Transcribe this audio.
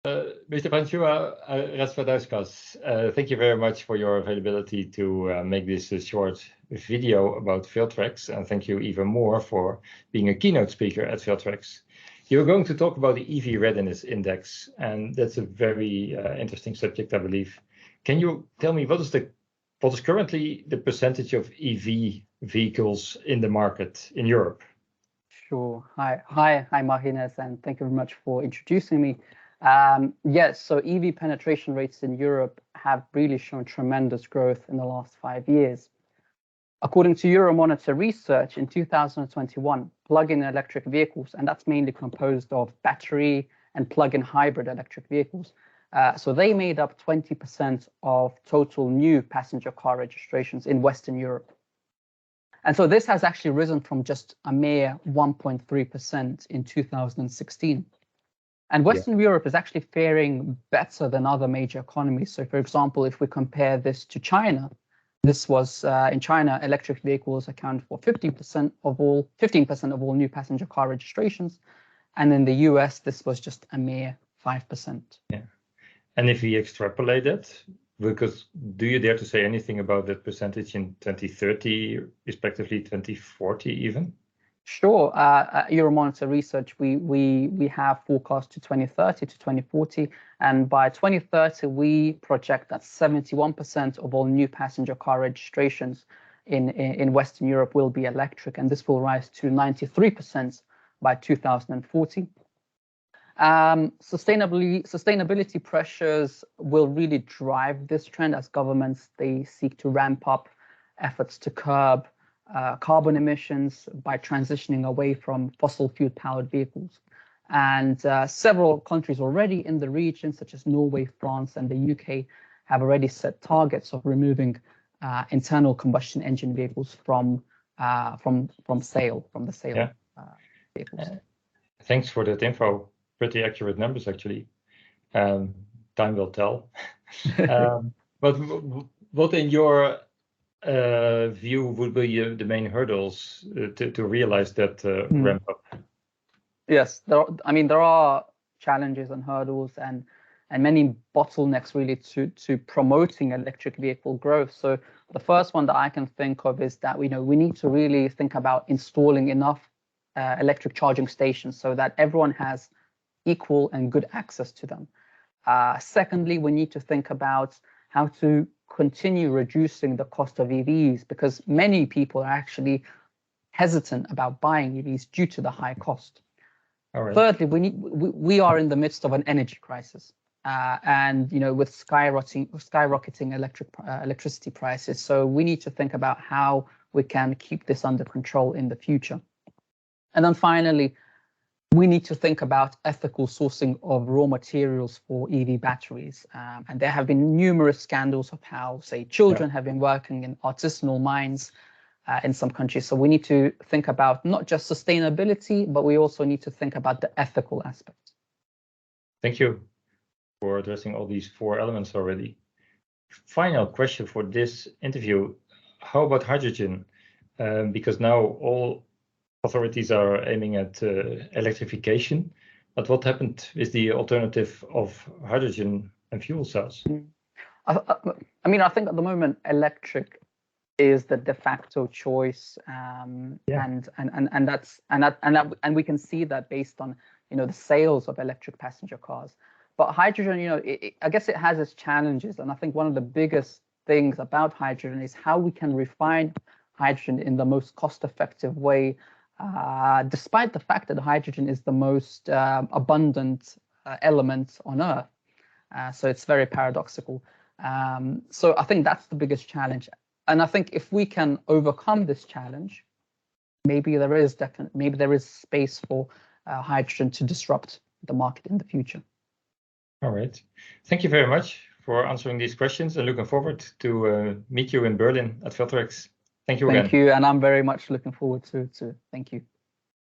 Mr. Fransua-Razvadauskas, thank you very much for your availability to make this a short video about FILTREX, and thank you even more for being a keynote speaker at FILTREX. You're going to talk about the EV Readiness Index, and that's a very interesting subject, I believe. Can you tell me what is currently the percentage of EV vehicles in the market in Europe? Sure. Hi, Martinez, and thank you very much for introducing me. Yes, so EV penetration rates in Europe have really shown tremendous growth in the last 5 years. According to Euromonitor research, in 2021, plug-in electric vehicles, and that's mainly composed of battery and plug-in hybrid electric vehicles, so they made up 20% of total new passenger car registrations in Western Europe. And so this has actually risen from just a mere 1.3% in 2016. And Western Europe is actually faring better than other major economies. So, for example, if we compare this to China, this was in China, electric vehicles account for 15% of all new passenger car registrations, and in the US, this was just a mere 5%. Yeah, and if we extrapolate that, because do you dare to say anything about that percentage in 2030, respectively 2040 even? Sure. Euromonitor research, we have forecast to 2030 to 2040, and by 2030 we project that 71% of all new passenger car registrations in Western Europe will be electric, and this will rise to 93% by 2040. Sustainability pressures will really drive this trend as governments they seek to ramp up efforts to curb carbon emissions by transitioning away from fossil fuel powered vehicles. And several countries already in the region, such as Norway, France, and the UK, have already set targets of removing internal combustion engine vehicles from the sale vehicles. Thanks for that info. Pretty accurate numbers, actually. Time will tell. But what in your view would be the main hurdles to realize that ramp up? Yes, there are challenges and hurdles and many bottlenecks really to promoting electric vehicle growth. So the first one that I can think of is that we need to really think about installing enough electric charging stations so that everyone has equal and good access to them. Secondly, we need to think about how to continue reducing the cost of EVs, because many people are actually hesitant about buying EVs due to the high cost. All right. Thirdly, we are in the midst of an energy crisis, and with skyrocketing electricity prices. So we need to think about how we can keep this under control in the future. And then finally, we need to think about ethical sourcing of raw materials for EV batteries. And there have been numerous scandals of how, say, children have been working in artisanal mines in some countries. So we need to think about not just sustainability, but we also need to think about the ethical aspect. Thank you for addressing all these 4 elements already. Final question for this interview. How about hydrogen? Because now all authorities are aiming at electrification, but what happened with the alternative of hydrogen and fuel cells? I think at the moment electric is the de facto choice, and we can see that based on the sales of electric passenger cars. But hydrogen, I guess it has its challenges, and I think one of the biggest things about hydrogen is how we can refine hydrogen in the most cost-effective way. Despite the fact that hydrogen is the most abundant element on Earth. So it's very paradoxical. So I think that's the biggest challenge. And I think if we can overcome this challenge, maybe there is space for hydrogen to disrupt the market in the future. All right. Thank you very much for answering these questions, and looking forward to meet you in Berlin at FILTREX. Thank you again. Thank you, and I'm very much looking forward to. Thank you.